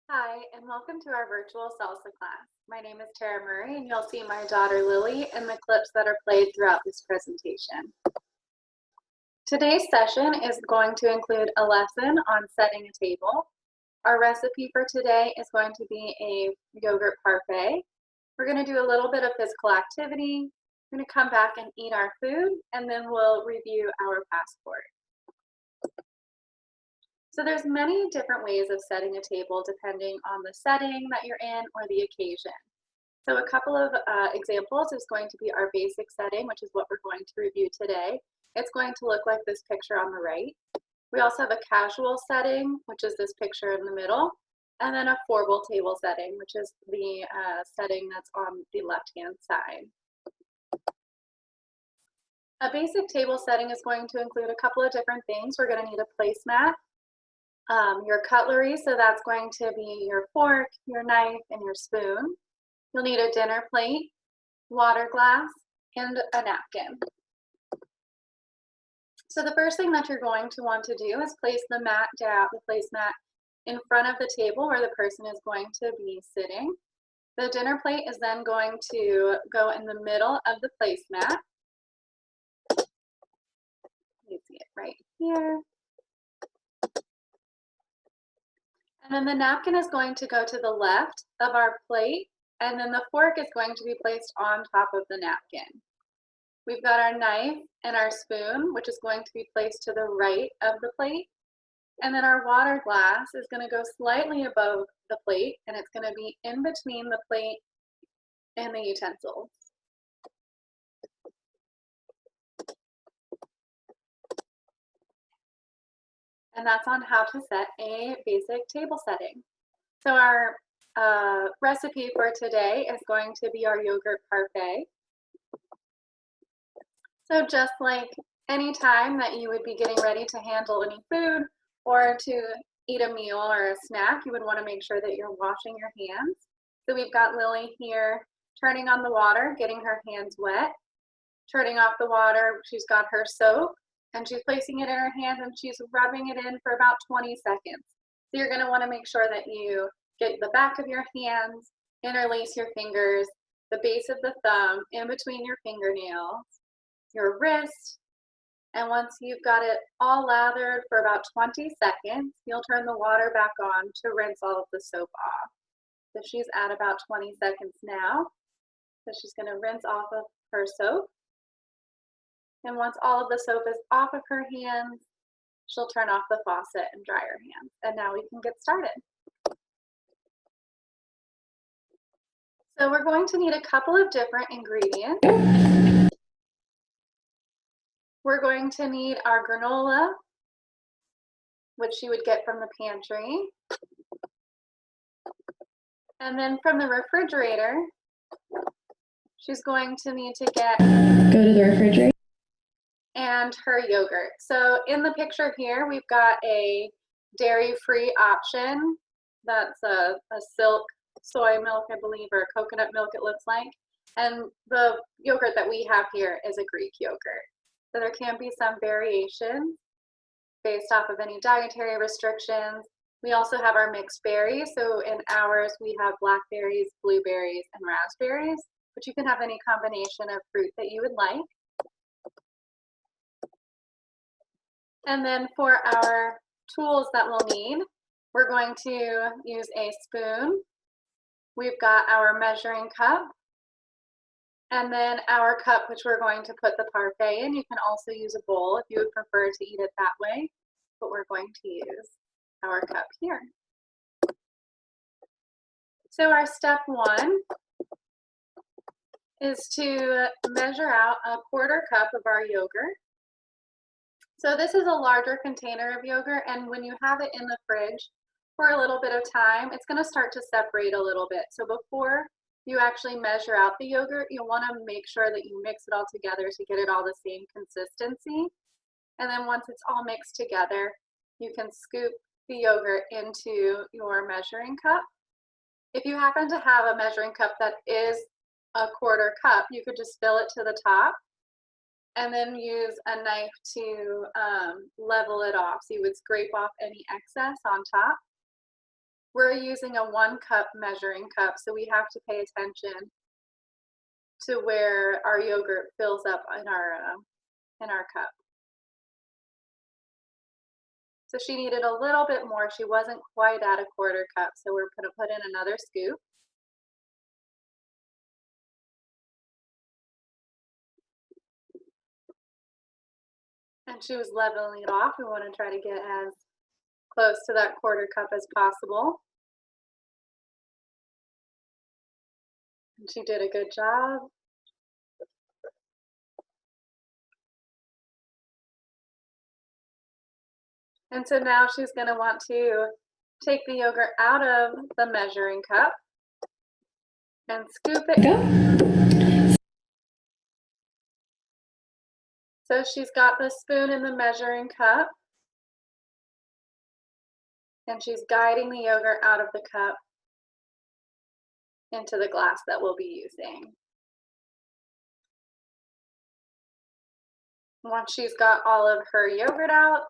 Hi, and welcome to our virtual salsa class. My name is Tara Murray, and you'll see my daughter Lily in the clips that are played throughout this presentation. Today's session is going to include a lesson on setting a table. Our recipe for today is going to be a yogurt parfait. We're going to do a little bit of physical activity. We're going to come back and eat our food, and then we'll review our passport. So there's many different ways of setting a table depending on the setting that you're in or the occasion. So a couple of examples is going to be our basic setting, which is what we're going to review today. It's going to look like this picture on the right. We also have a casual setting, which is this picture in the middle, and then a formal table setting, which is the setting that's on the left-hand side. A basic table setting is going to include a couple of different things. We're going to need a placemat, your cutlery, so that's going to be your fork, your knife, and your spoon. You'll need a dinner plate, water glass, and a napkin. So the first thing that you're going to want to do is place the placemat in front of the table where the person is going to be sitting. The dinner plate is then going to go in the middle of the placemat. You see it right here. And then the napkin is going to go to the left of our plate, and then the fork is going to be placed on top of the napkin. We've got our knife and our spoon, which is going to be placed to the right of the plate. And then our water glass is going to go slightly above the plate, and it's going to be in between the plate and the utensils. And that's on how to set a basic table setting. So our recipe for today is going to be our yogurt parfait. So just like any time that you would be getting ready to handle any food or to eat a meal or a snack, you would want to make sure that you're washing your hands. So we've got Lily here turning on the water, getting her hands wet, turning off the water. She's got her soap, and she's placing it in her hands, and she's rubbing it in for about 20 seconds. So you're going to want to make sure that you get the back of your hands, interlace your fingers, the base of the thumb, in between your fingernails, your wrist, and once you've got it all lathered for about 20 seconds, you'll turn the water back on to rinse all of the soap off. So she's at about 20 seconds now. So she's going to rinse off of her soap. And once all of the soap is off of her hands, she'll turn off the faucet and dry her hands. And now we can get started. So we're going to need a couple of different ingredients. We're going to need our granola, which you would get from the pantry. And then from the refrigerator, she's going to need to go to the refrigerator, and her yogurt. So in the picture here, we've got a dairy-free option. That's a silk soy milk, I believe, or coconut milk it looks like. And the yogurt that we have here is a Greek yogurt. So there can be some variations based off of any dietary restrictions. We also have our mixed berries. So in ours, we have blackberries, blueberries, and raspberries, but you can have any combination of fruit that you would like. And then for our tools that we'll need, we're going to use a spoon. We've got our measuring cup, and then our cup, which we're going to put the parfait in. You can also use a bowl if you would prefer to eat it that way, but we're going to use our cup here. So our step one is to measure out a quarter cup of our yogurt. So this is a larger container of yogurt, and when you have it in the fridge for a little bit of time, it's going to start to separate a little bit. So before you actually measure out the yogurt, you'll want to make sure that you mix it all together to get it all the same consistency. And then once it's all mixed together, you can scoop the yogurt into your measuring cup. If you happen to have a measuring cup that is a quarter cup, you could just fill it to the top and then use a knife to level it off. So you would scrape off any excess on top. we're using a 1-cup measuring cup, so we have to pay attention to where our yogurt fills up in our cup. So she needed a little bit more. She wasn't quite at a 1/4 cup, so we're gonna put in another scoop. And she was leveling it off. We want to try to get as close to that 1/4 cup as possible. And she did a good job. And so now she's going to want to take the yogurt out of the measuring cup and scoop it. So she's got the spoon in the measuring cup, and she's guiding the yogurt out of the cup into the glass that we'll be using. Once she's got all of her yogurt out,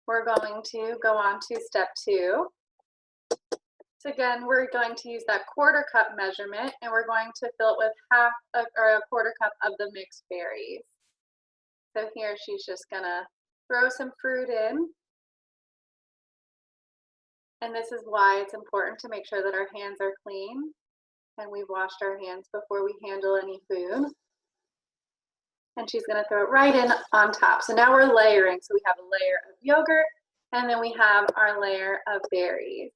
we're going to go on to step 2. So again, we're going to use that 1/4 cup measurement, and we're going to fill it with a 1/4 cup of the mixed berries. So here she's just gonna throw some fruit in. And this is why it's important to make sure that our hands are clean and we've washed our hands before we handle any food. And she's gonna throw it right in on top. So now we're layering. So we have a layer of yogurt, and then we have our layer of berries.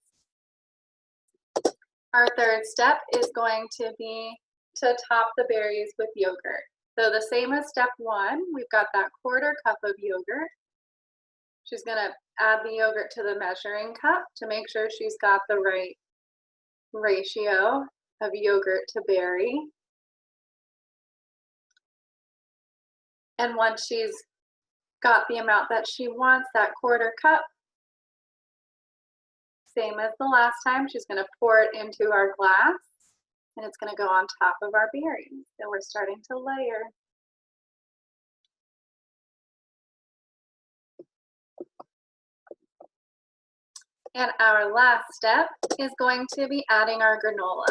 Our 3rd step is going to be to top the berries with yogurt. So the same as step 1, we've got that 1/4 cup of yogurt. She's gonna add the yogurt to the measuring cup to make sure she's got the right ratio of yogurt to berry. And once she's got the amount that she wants, that 1/4 cup, same as the last time, she's gonna pour it into our glass, and it's gonna go on top of our berries. So we're starting to layer. And our last step is going to be adding our granola.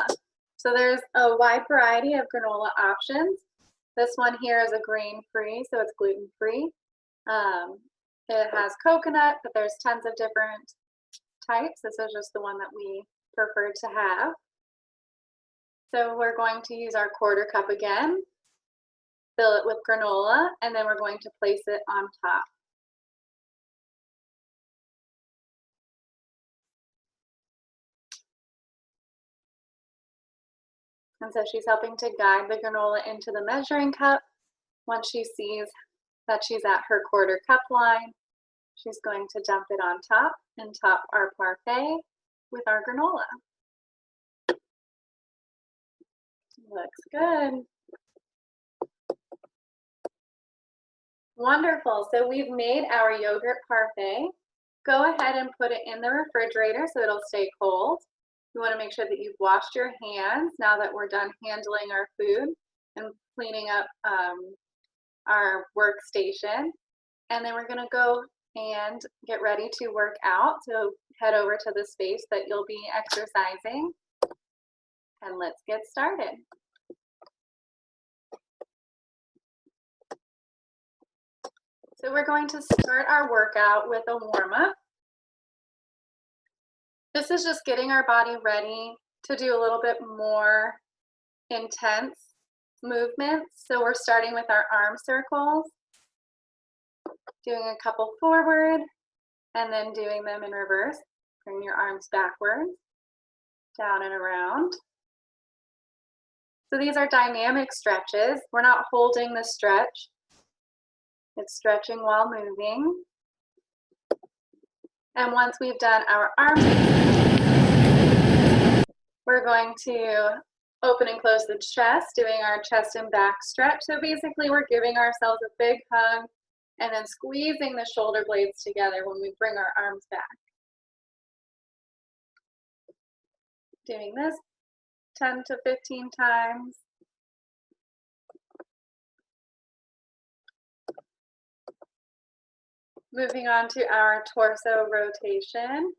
So there's a wide variety of granola options. This one here is a grain-free, so it's gluten-free. It has coconut, but there's tons of different types. This is just the one that we prefer to have. So we're going to use our 1/4 cup again, fill it with granola, and then we're going to place it on top. And so she's helping to guide the granola into the measuring cup. Once she sees that she's at her 1/4 cup line, she's going to dump it on top and top our parfait with our granola. Looks good. Wonderful. So we've made our yogurt parfait. Go ahead and put it in the refrigerator so it'll stay cold. You want to make sure that you've washed your hands now that we're done handling our food and cleaning up our workstation. And then we're going to go and get ready to work out. So head over to the space that you'll be exercising, and let's get started. So we're going to start our workout with a warm-up. This is just getting our body ready to do a little bit more intense movements. So we're starting with our arm circles, doing a couple forward, and then doing them in reverse. Bring your arms backwards, down and around. So these are dynamic stretches. We're not holding the stretch. It's stretching while moving. And once we've done our arms, we're going to open and close the chest, doing our chest and back stretch. So basically we're giving ourselves a big hug and then squeezing the shoulder blades together when we bring our arms back. Doing this 10 to 15 times. Moving on to our torso rotation.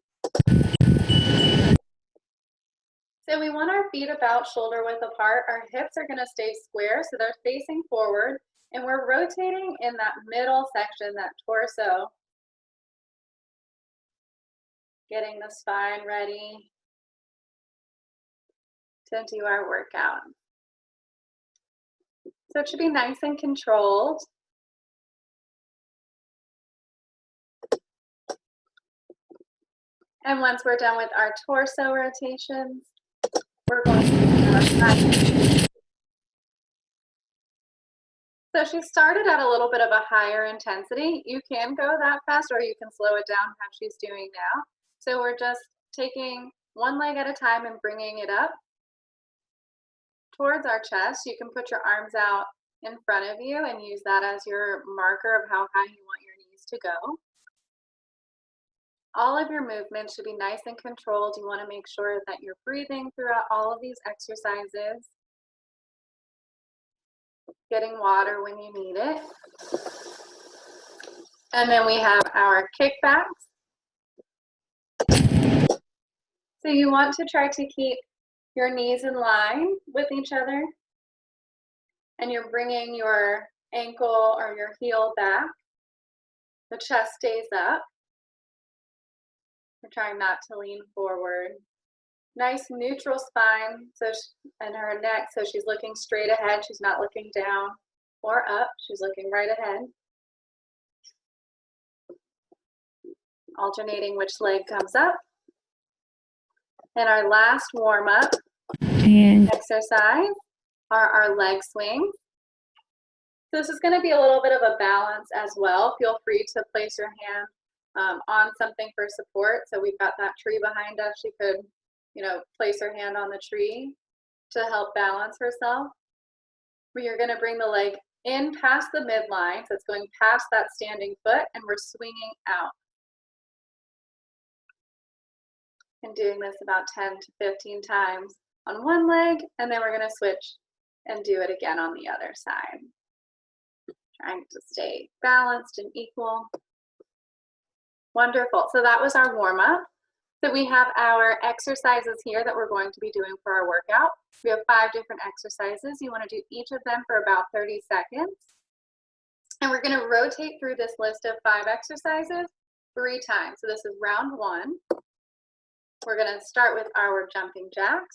So we want our feet about shoulder width apart. Our hips are gonna stay square, so they're facing forward, and we're rotating in that middle section, that torso, getting the spine ready to do our workout. So it should be nice and controlled. And once we're done with our torso rotations, we're going to do our side. So she started at a little bit of a higher intensity. You can go that fast or you can slow it down how she's doing now. So we're just taking one leg at a time and bringing it up towards our chest. You can put your arms out in front of you and use that as your marker of how high you want your knees to go. All of your movements should be nice and controlled. You want to make sure that you're breathing throughout all of these exercises. Getting water when you need it. And then we have our kickbacks. So you want to try to keep your knees in line with each other. And you're bringing your ankle or your heel back. The chest stays up. We're trying not to lean forward. Nice neutral spine, and her neck, so she's looking straight ahead. She's not looking down or up. She's looking right ahead. Alternating which leg comes up. And our last warm-up exercise are our leg swings. So this is going to be a little bit of a balance as well. Feel free to place your hand on something for support. So we've got that tree behind us. She could, place her hand on the tree to help balance herself. Where you're going to bring the leg in past the midline. So it's going past that standing foot and we're swinging out. And doing this about 10 to 15 times on one leg, and then we're going to switch and do it again on the other side. Trying to stay balanced and equal. Wonderful. So that was our warm-up. So we have our exercises here that we're going to be doing for our workout. We have 5 different exercises. You want to do each of them for about 30 seconds. And we're going to rotate through this list of 5 exercises 3 times. So this is round 1. We're going to start with our jumping jacks.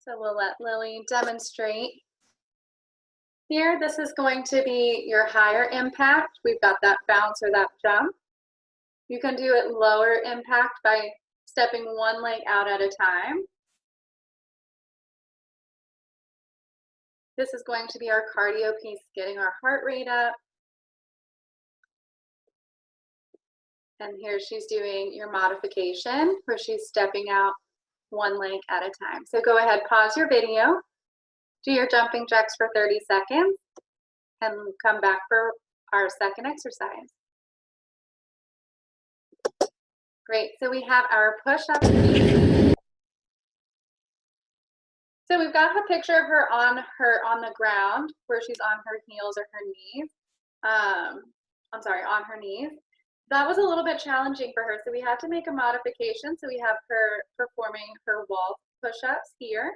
So we'll let Lily demonstrate. Here, this is going to be your higher impact. We've got that bounce or that jump. You can do it lower impact by stepping one leg out at a time. This is going to be our cardio piece, getting our heart rate up. And here she's doing your modification where she's stepping out one leg at a time. So go ahead, pause your video, do your jumping jacks for 30 seconds, and come back for our second exercise. Great, so we have our push-up. So we've got a picture of her on the ground where she's on her heels or her knees. On her knees. That was a little bit challenging for her, so we had to make a modification. So we have her performing her wall push-ups here.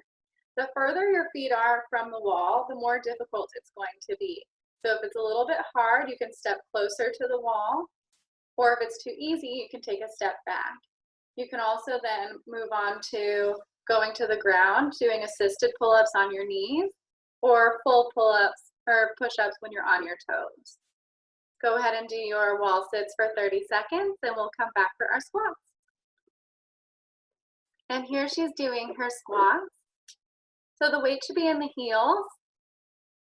The further your feet are from the wall, the more difficult it's going to be. So if it's a little bit hard, you can step closer to the wall, or if it's too easy, you can take a step back. You can also then move on to going to the ground, doing assisted pull-ups on your knees, or full pull-ups or push-ups when you're on your toes. Go ahead and do your wall sits for 30 seconds, and we'll come back for our squats. And here she's doing her squats. So the weight should be in the heels.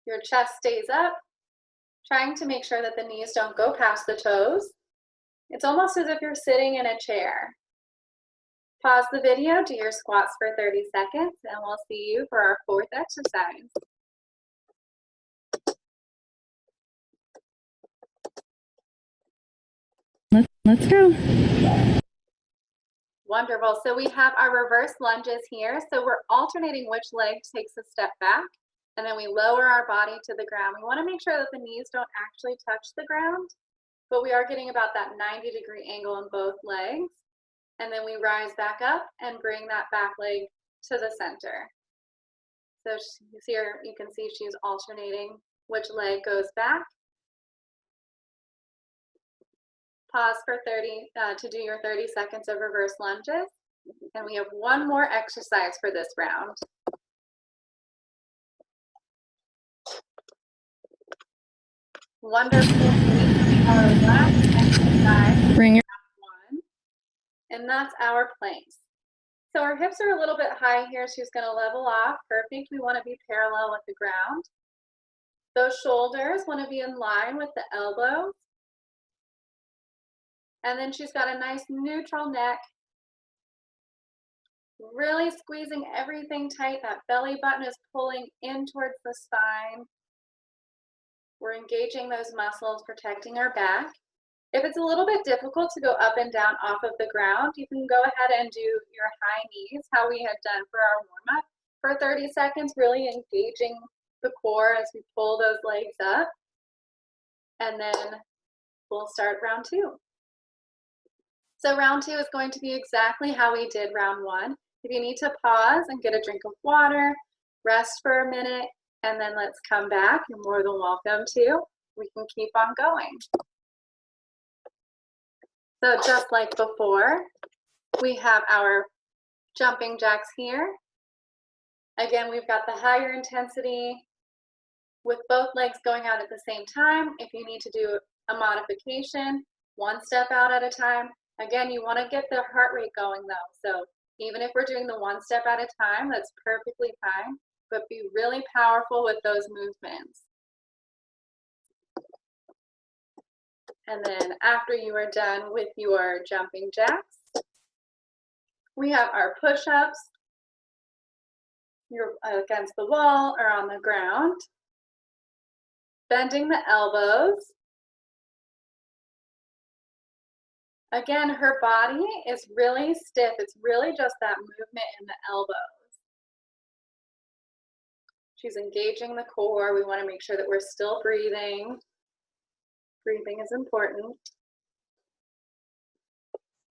Your chest stays up, trying to make sure that the knees don't go past the toes. It's almost as if you're sitting in a chair. Pause the video, do your squats for 30 seconds, and we'll see you for our 4th exercise. Let's go. Wonderful. So we have our reverse lunges here. So we're alternating which leg takes a step back, and then we lower our body to the ground. We want to make sure that the knees don't actually touch the ground, but we are getting about that 90-degree angle in both legs. And then we rise back up and bring that back leg to the center. So here you can see she's alternating which leg goes back. Pause for 30 to do your 30 seconds of reverse lunges. And we have one more exercise for this round. Wonderful. Our last exercise. Bring your one. And that's our planks. So our hips are a little bit high here. She's going to level off. Perfect. We want to be parallel with the ground. Those shoulders want to be in line with the elbows. And then she's got a nice neutral neck. Really squeezing everything tight. That belly button is pulling in towards the spine. We're engaging those muscles, protecting our back. If it's a little bit difficult to go up and down off of the ground, you can go ahead and do your high knees, how we had done for our warm-up, for 30 seconds, really engaging the core as we pull those legs up. And then we'll start round two. So round two is going to be exactly how we did round one. If you need to pause and get a drink of water, rest for a minute, and then let's come back. You're more than welcome to. We can keep on going. So just like before, we have our jumping jacks here. Again, we've got the higher intensity with both legs going out at the same time. If you need to do a modification, one step out at a time. Again, you want to get the heart rate going though. So even if we're doing the one step at a time, that's perfectly fine, but be really powerful with those movements. And then after you are done with your jumping jacks, we have our push-ups. You're against the wall or on the ground. Bending the elbows. Again, her body is really stiff. It's really just that movement in the elbows. She's engaging the core. We want to make sure that we're still breathing. Breathing is important.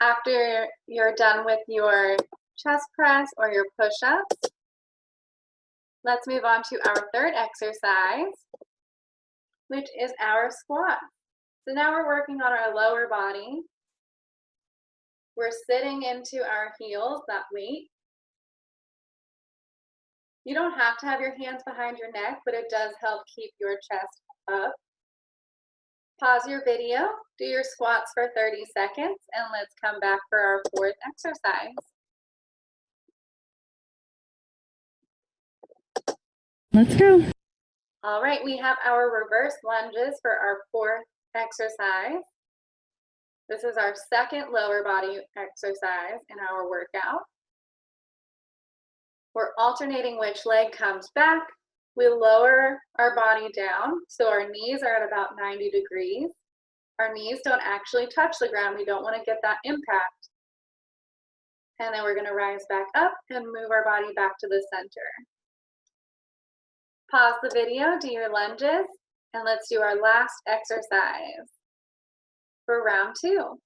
After you're done with your chest press or your push-ups, let's move on to our third exercise, which is our squat. So now we're working on our lower body. We're sitting into our heels, that weight. You don't have to have your hands behind your neck, but it does help keep your chest up. Pause your video, do your squats for 30 seconds, and let's come back for our fourth exercise. Let's go. All right, we have our reverse lunges for our fourth exercise. This is our second lower body exercise in our workout. We're alternating which leg comes back. We lower our body down, so our knees are at about 90 degrees. Our knees don't actually touch the ground. We don't want to get that impact. And then we're going to rise back up and move our body back to the center. Pause the video, do your lunges, and let's do our last exercise for round two.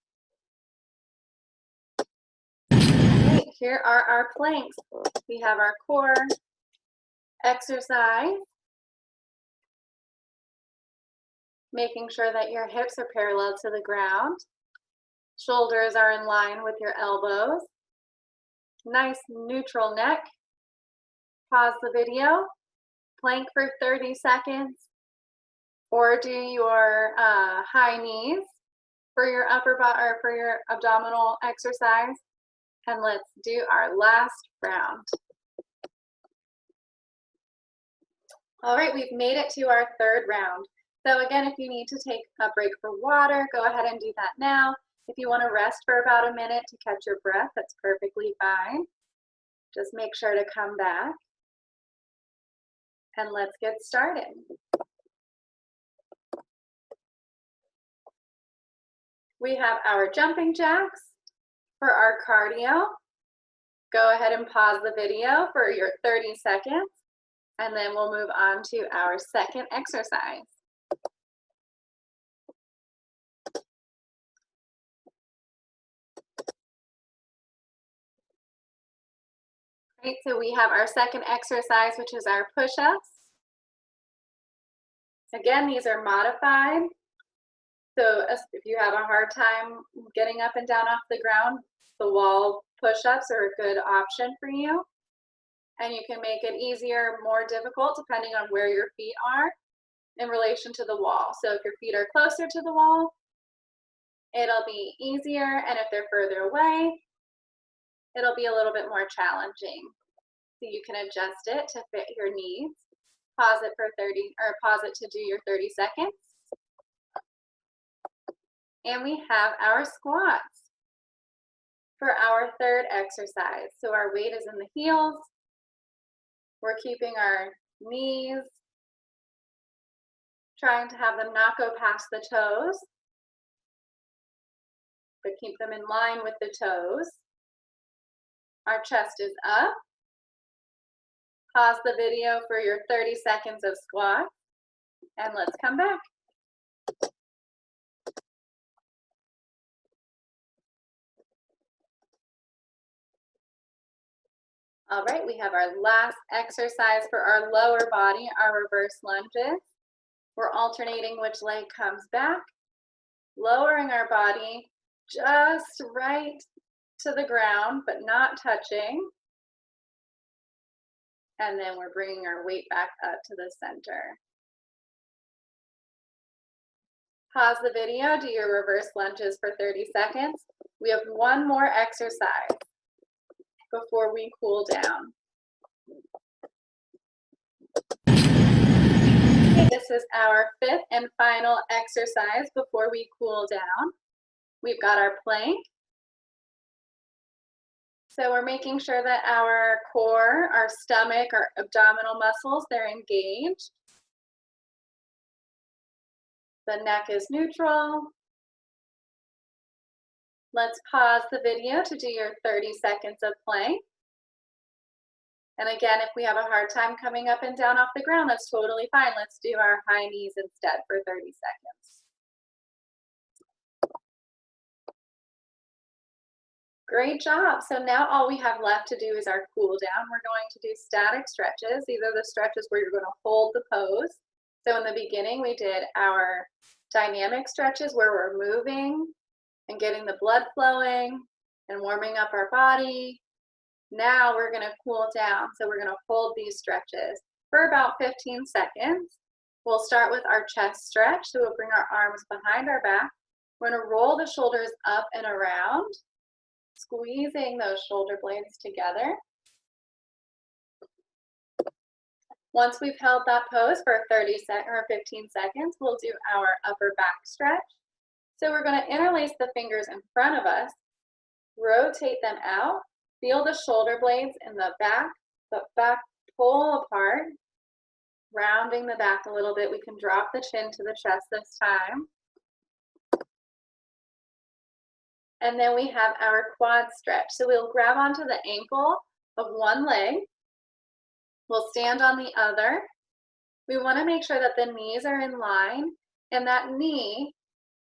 Okay, here are our planks. We have our core exercise, making sure that your hips are parallel to the ground. Shoulders are in line with your elbows. Nice neutral neck. Pause the video, plank for 30 seconds, or do your high knees for your upper body or for your abdominal exercise. And let's do our last round. All right, we've made it to our third round. So again, if you need to take a break for water, go ahead and do that now. If you want to rest for about a minute to catch your breath, that's perfectly fine. Just make sure to come back. And let's get started. We have our jumping jacks for our cardio. Go ahead and pause the video for your 30 seconds, and then we'll move on to our second exercise. Right, so we have our second exercise, which is our push-ups. Again, these are modified. So if you have a hard time getting up and down off the ground, the wall push-ups are a good option for you. And you can make it easier, more difficult, depending on where your feet are in relation to the wall. So if your feet are closer to the wall, it'll be easier, and if they're further away, it'll be a little bit more challenging. So you can adjust it to fit your needs. Pause it for 30, or pause it to do your 30 seconds. And we have our squats for our third exercise. So our weight is in the heels. We're keeping our knees, trying to have them not go past the toes, but keep them in line with the toes. Our chest is up. Pause the video for your 30 seconds of squat, and let's come back. All right, we have our last exercise for our lower body, our reverse lunges. We're alternating which leg comes back, lowering our body just right to the ground, but not touching. And then we're bringing our weight back up to the center. Pause the video, do your reverse lunges for 30 seconds. We have one more exercise before we cool down. Okay, this is our fifth and final exercise before we cool down. We've got our plank. So we're making sure that our core, our stomach, our abdominal muscles, they're engaged. The neck is neutral. Let's pause the video to do your 30 seconds of plank. And again, if we have a hard time coming up and down off the ground, that's totally fine. Let's do our high knees instead for 30 seconds. Great job. So now all we have left to do is our cool down. We're going to do static stretches. These are the stretches where you're going to hold the pose. So in the beginning, we did our dynamic stretches where we're moving and getting the blood flowing and warming up our body. Now we're going to cool down. So we're going to hold these stretches for about 15 seconds. We'll start with our chest stretch. So we'll bring our arms behind our back. We're going to roll the shoulders up and around, squeezing those shoulder blades together. Once we've held that pose for 30 or 15 seconds, we'll do our upper back stretch. So we're going to interlace the fingers in front of us, rotate them out, feel the shoulder blades in the back pull apart, rounding the back a little bit. We can drop the chin to the chest this time. And then we have our quad stretch. So we'll grab onto the ankle of one leg. We'll stand on the other. We want to make sure that the knees are in line, and that knee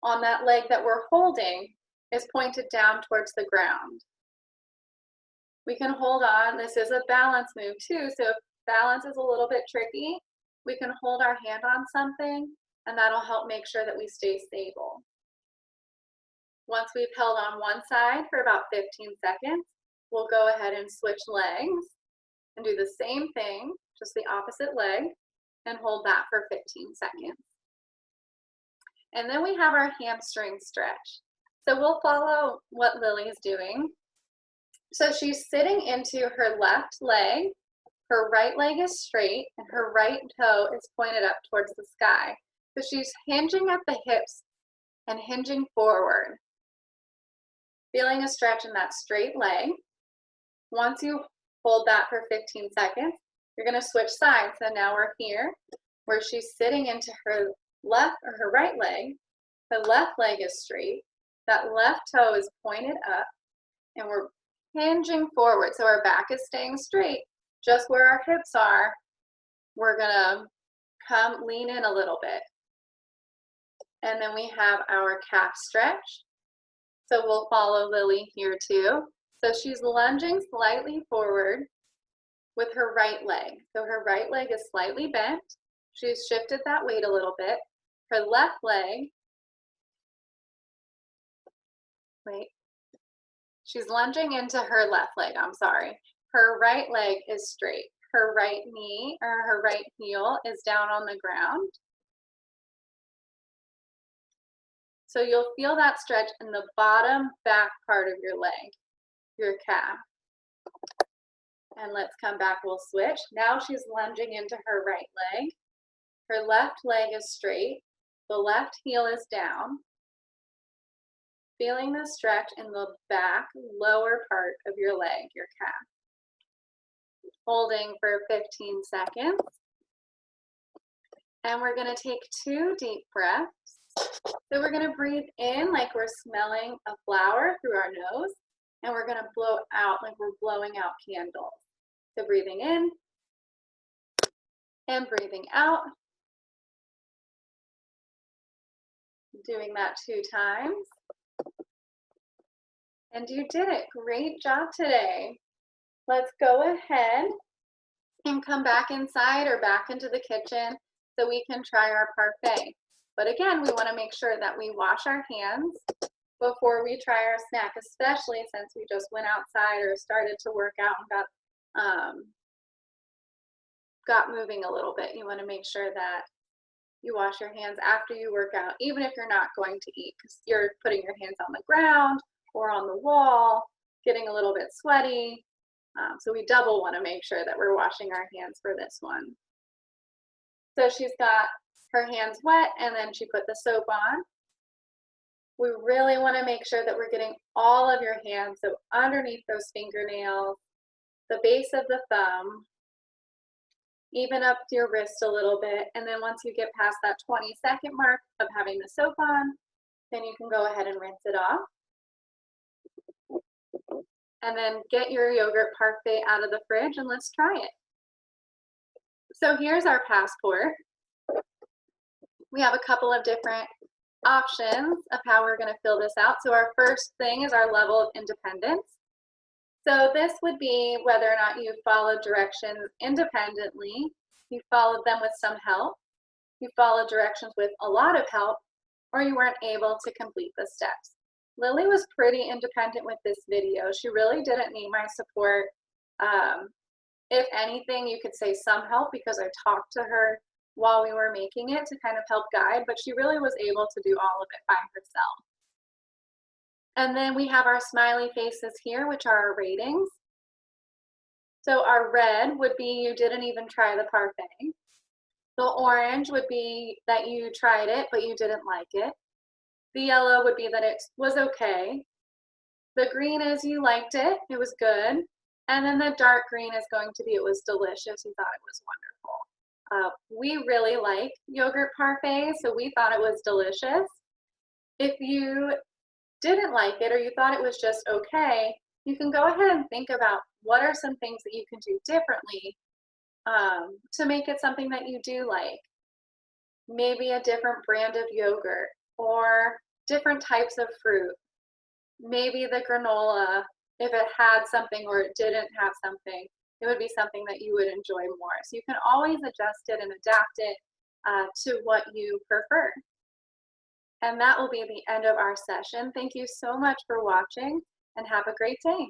on that leg that we're holding is pointed down towards the ground. We can hold on. This is a balance move too, so if balance is a little bit tricky, we can hold our hand on something, and that'll help make sure that we stay stable. Once we've held on one side for about 15 seconds, we'll go ahead and switch legs and do the same thing, just the opposite leg, and hold that for 15 seconds. And then we have our hamstring stretch. So we'll follow what Lily's doing. So she's sitting into her left leg, her right leg is straight, and her right toe is pointed up towards the sky. So she's hinging at the hips and hinging forward. Feeling a stretch in that straight leg. Once you hold that for 15 seconds, you're going to switch sides. So now we're here where she's sitting into her left or her right leg. The left leg is straight. That left toe is pointed up, and we're hinging forward. So our back is staying straight. Just where our hips are, we're going to lean in a little bit. And then we have our calf stretch. So we'll follow Lily here too. So she's lunging slightly forward, with her right leg. So her right leg is slightly bent. She's shifted that weight a little bit. Her left leg, wait, she's lunging into her left leg, I'm sorry. Her right leg is straight. Her right knee or her right heel is down on the ground. So you'll feel that stretch in the bottom back part of your leg, your calf. And let's come back, we'll switch. Now she's lunging into her right leg. Her left leg is straight. The left heel is down. Feeling the stretch in the back lower part of your leg, your calf. Holding for 15 seconds. And we're going to take 2 deep breaths. So we're going to breathe in like we're smelling a flower through our nose. And we're going to blow out like we're blowing out candles. So breathing in and breathing out. Doing that 2 times. And you did it. Great job today. Let's go ahead and come back inside or back into the kitchen so we can try our parfait. But again, we want to make sure that we wash our hands before we try our snack, especially since we just went outside or started to work out and got moving a little bit. You want to make sure that you wash your hands after you work out, even if you're not going to eat, because you're putting your hands on the ground or on the wall, getting a little bit sweaty. So we double want to make sure that we're washing our hands for this one. So she's got her hands wet and then she put the soap on. We really want to make sure that we're getting all of your hands, so underneath those fingernails, the base of the thumb, even up to your wrist a little bit. And then once you get past that 20-second mark of having the soap on, then you can go ahead and rinse it off. And then get your yogurt parfait out of the fridge and let's try it. So here's our passport. We have a couple of different options of how we're going to fill this out. So our first thing is our level of independence. So this would be whether or not you followed directions independently, you followed them with some help, you followed directions with a lot of help, or you weren't able to complete the steps. Lily was pretty independent with this video. She really didn't need my support. If anything, you could say some help because I talked to her while we were making it to kind of help guide, but she really was able to do all of it by herself. And then we have our smiley faces here, which are our ratings. So our red would be you didn't even try the parfait. The orange would be that you tried it, but you didn't like it. The yellow would be that it was okay. The green is you liked it, it was good. And then the dark green is going to be it was delicious, you thought it was wonderful. We really like yogurt parfait, so we thought it was delicious. If you didn't like it or you thought it was just okay, you can go ahead and think about what are some things that you can do differently to make it something that you do like. Maybe a different brand of yogurt or different types of fruit. Maybe the granola, if it had something or it didn't have something, it would be something that you would enjoy more. So you can always adjust it and adapt it to what you prefer. And that will be the end of our session. Thank you so much for watching and have a great day.